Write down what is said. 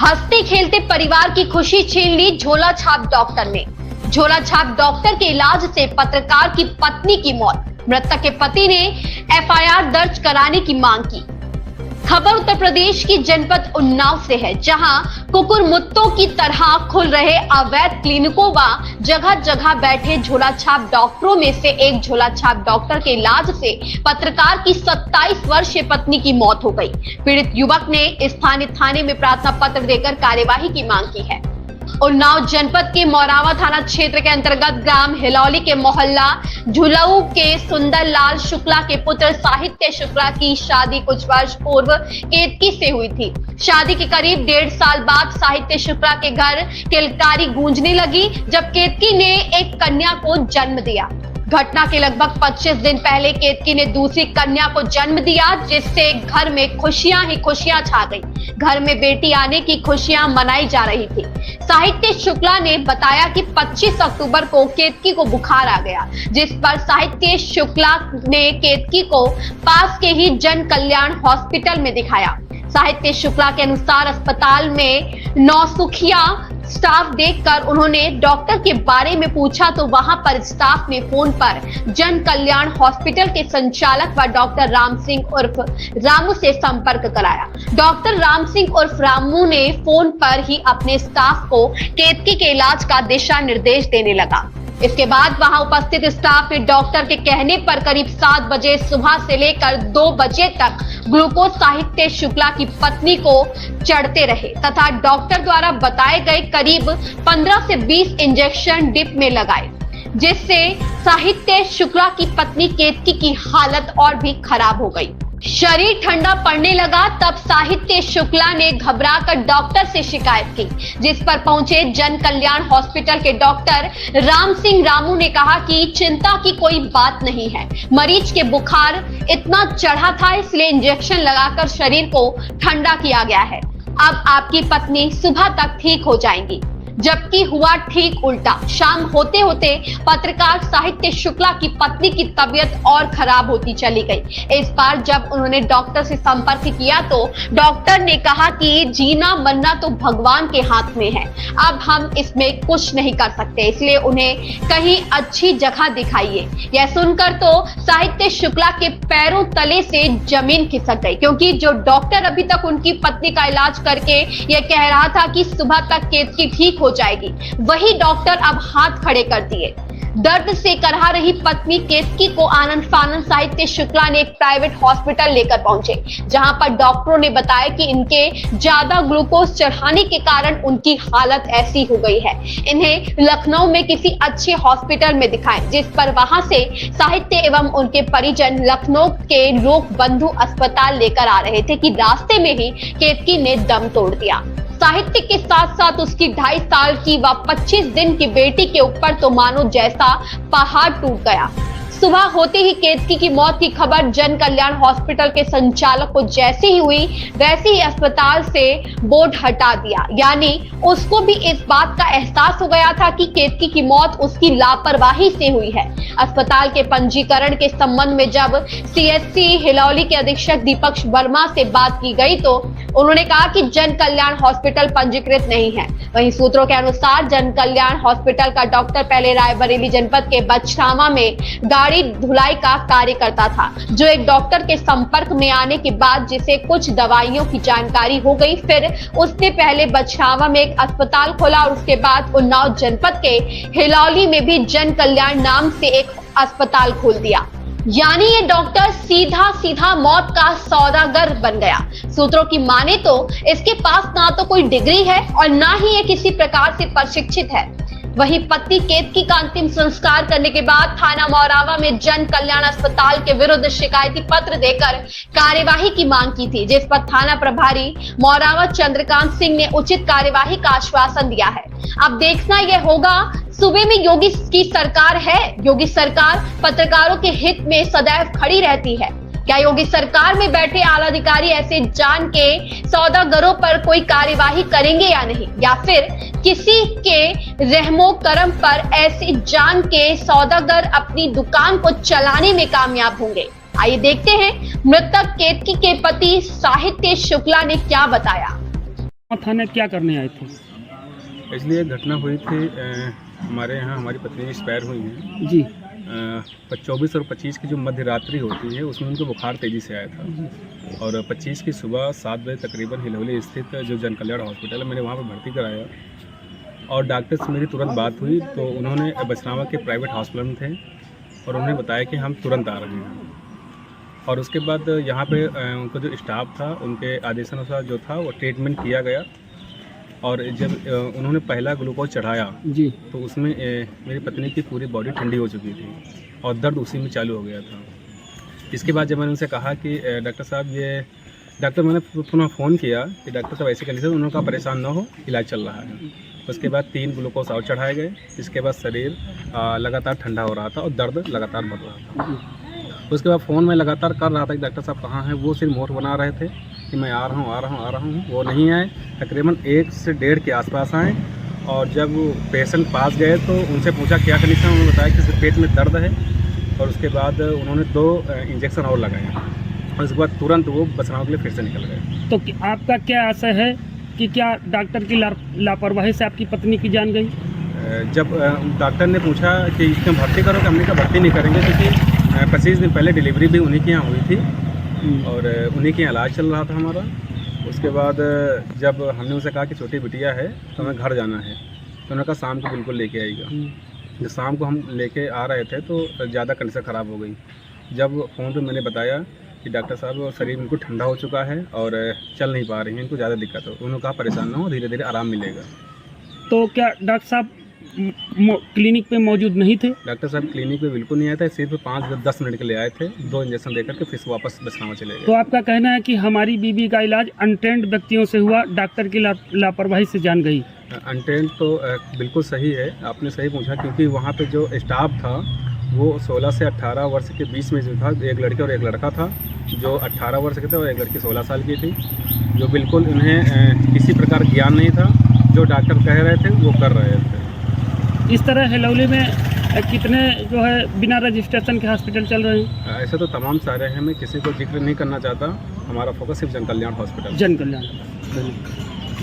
हंसते खेलते परिवार की खुशी छीन ली झोला छाप डॉक्टर ने। झोला छाप डॉक्टर के इलाज से पत्रकार की पत्नी की मौत। मृतक के पति ने एफआईआर दर्ज कराने की मांग की। खबर उत्तर प्रदेश की जनपद उन्नाव से है, जहां कुकुरमुत्तों की तरह खुल रहे अवैध क्लिनिकों व जगह जगह बैठे झोला छाप डॉक्टरों में से एक झोला छाप डॉक्टर के इलाज से पत्रकार की 27 वर्षीय पत्नी की मौत हो गई। पीड़ित युवक ने स्थानीय थाने में प्रार्थना पत्र देकर कार्यवाही की मांग की है। उन्नाव जनपद के मौरावा थाना क्षेत्र के अंतर्गत ग्राम हिलौली के मोहल्ला झुलऊ के सुंदर लाल शुक्ला के पुत्र साहित्य शुक्ला की शादी कुछ वर्ष पूर्व केतकी से हुई थी। शादी के करीब 1.5 साल बाद साहित्य शुक्ला के घर किलकारी गूंजने लगी, जब केतकी ने एक कन्या को जन्म दिया। घटना के लगभग 25 दिन पहले केतकी ने दूसरी कन्या को जन्म दिया, जिससे घर में खुशियां ही खुशियां छा गई। घर में बेटी आने की खुशियां मनाई जा रही थी। साहित्य शुक्ला ने बताया कि 25 अक्टूबर को केतकी को बुखार आ गया, जिस पर साहित्य शुक्ला ने केतकी को पास के ही जन कल्याण हॉस्पिटल में दिखाया। साहित्य शुक्ला के अनुसार अस्पताल में नौसुखिया स्टाफ देखकर उन्होंने डॉक्टर के बारे में पूछा तो वहां पर स्टाफ ने फोन पर जन कल्याण हॉस्पिटल के संचालक व डॉक्टर राम सिंह उर्फ रामू से संपर्क कराया। डॉक्टर राम सिंह उर्फ रामू ने फोन पर ही अपने स्टाफ को केतकी के इलाज का दिशा निर्देश देने लगा। इसके बाद वहां उपस्थित स्टाफ ने डॉक्टर के कहने पर करीब 7 बजे सुबह से लेकर 2 बजे तक ग्लूकोज साहित्य शुक्ला की पत्नी को चढ़ते रहे तथा डॉक्टर द्वारा बताए गए करीब 15 से 20 इंजेक्शन डिप में लगाए, जिससे साहित्य शुक्ला की पत्नी केतकी की हालत और भी खराब हो गई। शरीर ठंडा पड़ने लगा, तब साहित्य शुक्ला ने घबराकर डॉक्टर से शिकायत की, जिस पर पहुंचे जन कल्याण हॉस्पिटल के डॉक्टर राम सिंह रामू ने कहा कि चिंता की कोई बात नहीं है, मरीज के बुखार इतना चढ़ा था इसलिए इंजेक्शन लगाकर शरीर को ठंडा किया गया है। अब आपकी पत्नी सुबह तक ठीक हो जाएंगी। जबकि हुआ ठीक उल्टा। शाम होते होते पत्रकार साहित्य शुक्ला की पत्नी की तबीयत और खराब होती चली गई। इस बार जब उन्होंने डॉक्टर से संपर्क किया तो डॉक्टर ने कहा कि जीना मरना तो भगवान के हाथ में है, अब हम इसमें कुछ नहीं कर सकते, इसलिए उन्हें कहीं अच्छी जगह दिखाइए। यह सुनकर तो साहित्य शुक्ला के पैरों तले से जमीन खिसक गई, क्योंकि जो डॉक्टर अभी तक उनकी पत्नी का इलाज करके यह कह रहा था कि सुबह तक केतकी ठीक हो जाएगी, वही डॉक्टर अब हाथ खड़े कर दिए। दर्द से करहा रही पत्नी केतकी को आनंद फानंद साहित्य शुक्ला ने एक प्राइवेट हॉस्पिटल लेकर पहुंचे, जहां पर डॉक्टरों ने बताया कि इनके ज्यादा ग्लूकोज चढ़ाने के कारण उनकी हालत ऐसी हो गई है, इन्हें लखनऊ में किसी अच्छे हॉस्पिटल में दिखाएं, जिस पर वहां से साहित्य एवं उनके परिजन लखनऊ के लोक बंधु अस्पताल लेकर आ रहे थे कि रास्ते में ही केतकी ने दम तोड़ दिया। साहित्य के साथ साथ उसकी 2.5 साल की व 25 दिन की बेटी के ऊपर तो मानो जैसा पहाड़ टूट गया। सुबह होते ही केतकी की मौत की खबर जन कल्याण हॉस्पिटल के संचालक को जैसे ही हुई, वैसे ही अस्पताल से बोर्ड हटा दिया, यानी उसको भी इस बात का एहसास हो गया था कि केतकी की मौत उसकी लापरवाही से हुई है। अस्पताल के पंजीकरण के संबंध में जब सीएचसी हिलौली के अधीक्षक दीपक वर्मा से बात की गई तो उन्होंने कहा कि जन कल्याण हॉस्पिटल पंजीकृत नहीं है। वहीं सूत्रों के अनुसार जन कल्याण हॉस्पिटल का डॉक्टर पहले रायबरेली जनपद के बछरावा में गाड़ी धुलाई का कार्य करता था, जो एक डॉक्टर के संपर्क में आने के बाद जिसे कुछ दवाइयों की जानकारी हो गई, फिर उसने पहले बछरावा में एक अस्पताल खोला और उसके बाद उन्नाव जनपद के हिलौली में भी जन कल्याण नाम से एक अस्पताल खोल दिया। यानी ये डॉक्टर सीधा मौत का सौदागर बन गया। सूत्रों की माने तो इसके पास ना तो कोई डिग्री है और ना ही ये किसी प्रकार से प्रशिक्षित है। वहीं पत्नी केतकी का अंतिम संस्कार करने के बाद थाना मौरावा में जन कल्याण अस्पताल के विरुद्ध शिकायती पत्र देकर कार्यवाही की मांग की थी, जिस पर थाना प्रभारी मौरावा चंद्रकांत सिंह ने उचित कार्यवाही का आश्वासन दिया है। अब देखना यह होगा, सूबे में योगी की सरकार है, योगी सरकार पत्रकारों के हित में सदैव खड़ी रहती है। क्या योगी सरकार में बैठे आला अधिकारी ऐसे जान के सौदागरों पर कोई कार्यवाही करेंगे या नहीं, या फिर किसी के रहमो करम पर ऐसे जान के सौदागर अपनी दुकान को चलाने में कामयाब होंगे? आइए देखते हैं मृतक केतकी के पति साहित्य शुक्ला ने क्या बताया। थाने क्या करने आए थे? इसलिए एक घटना हुई थी हमारे यहाँ हमारी पत्नी एक्सपायर हुई है। जी 24 और 25 की जो मध्य रात्रि होती है उसमें उनको बुखार तेज़ी से आया था और 25 की सुबह 7 बजे तकरीबन हिलौली स्थित जो जन कल्याण हॉस्पिटल है मैंने वहाँ पर भर्ती कराया और डॉक्टर से मेरी तुरंत बात हुई तो उन्होंने बछरावा के प्राइवेट हॉस्पिटल में थे और उन्होंने बताया कि हम तुरंत आ रहे हैं। और उसके बाद यहाँ पे उनका जो स्टाफ था उनके आदेशानुसार जो था वो ट्रीटमेंट किया गया और जब उन्होंने पहला ग्लूकोज चढ़ाया जी तो उसमें मेरी पत्नी की पूरी बॉडी ठंडी हो चुकी थी और दर्द उसी में चालू हो गया था। इसके बाद जब मैंने उनसे कहा कि डॉक्टर साहब ये डॉक्टर मैंने पुनः फ़ोन किया कि डॉक्टर साहब ऐसी कंडीशन उन्होंने कहा परेशान ना हो, इलाज चल रहा है। उसके बाद 3 ग्लूकोज और चढ़ाए गए। इसके बाद शरीर लगातार ठंडा हो रहा था और दर्द लगातार बढ़ रहा था। उसके बाद फ़ोन में लगातार कर रहा था कि डॉक्टर साहब कहाँ हैं, वो सिर्फ मोहर बना रहे थे कि मैं आ रहा हूँ। वो नहीं आए, तकरीबन 1 से 1.5 के आसपास आए और जब पेशेंट पास गए तो उनसे पूछा क्या कंडीशन, उन्होंने बताया कि सिर्फ पेट में दर्द है और उसके बाद उन्होंने 2 इंजेक्शन और लगाए और उसके बाद तुरंत वो बछराव के लिए फिर से निकल गए। तो आपका क्या आशय है कि क्या डॉक्टर की लापरवाही से आपकी पत्नी की जान गई? जब डॉक्टर ने पूछा कि इसमें भर्ती करो, हमने कहा भर्ती नहीं करेंगे क्योंकि 25 दिन पहले डिलीवरी भी उन्हीं के यहाँ हुई थी और उन्हीं के यहाँ इलाज चल रहा था हमारा। उसके बाद जब हमने उनसे कहा कि छोटी बिटिया है तो हमें घर जाना है तो उन्होंने कहा शाम को बिल्कुल लेके आएगा। जब शाम को हम लेके आ रहे थे तो ज़्यादा कंडीशन ख़राब हो गई। जब फ़ोन पे मैंने बताया कि डॉक्टर साहब शरीर बिल्कुल ठंडा हो चुका है और चल नहीं पा रही हैं, इनको ज़्यादा दिक्कत हो, उन्होंने कहा परेशान ना हो, धीरे धीरे आराम मिलेगा। तो क्या डॉक्टर साहब क्लिनिक पे मौजूद नहीं थे? डॉक्टर साहब क्लिनिक पे बिल्कुल नहीं आए थे, सिर्फ 5-10 मिनट के लिए आए थे, 2 इंजेक्शन देकर के फिर से वापस बछरावा चले गए। तो आपका कहना है कि हमारी बीबी का इलाज अनट्रेंड व्यक्तियों से हुआ, डॉक्टर की लापरवाही से जान गई? अनट्रेंड तो बिल्कुल सही है, आपने सही पूछा क्योंकि वहाँ पे जो स्टाफ था वो 16 से 18 वर्ष के बीच में जो था, एक लड़के और एक लड़का था जो 18 वर्ष के थे और एक लड़की 16 साल की थी, जो बिल्कुल उन्हें किसी प्रकार ज्ञान नहीं था, जो डॉक्टर कह रहे थे वो कर रहे थे। इस तरह हिलौली में कितने जो है बिना रजिस्ट्रेशन के हॉस्पिटल चल रहे हैं? ऐसे तो तमाम सारे हैं, मैं किसी को जिक्र नहीं करना चाहता, हमारा फोकस सिर्फ जन कल्याण हॉस्पिटल। जन कल्याण।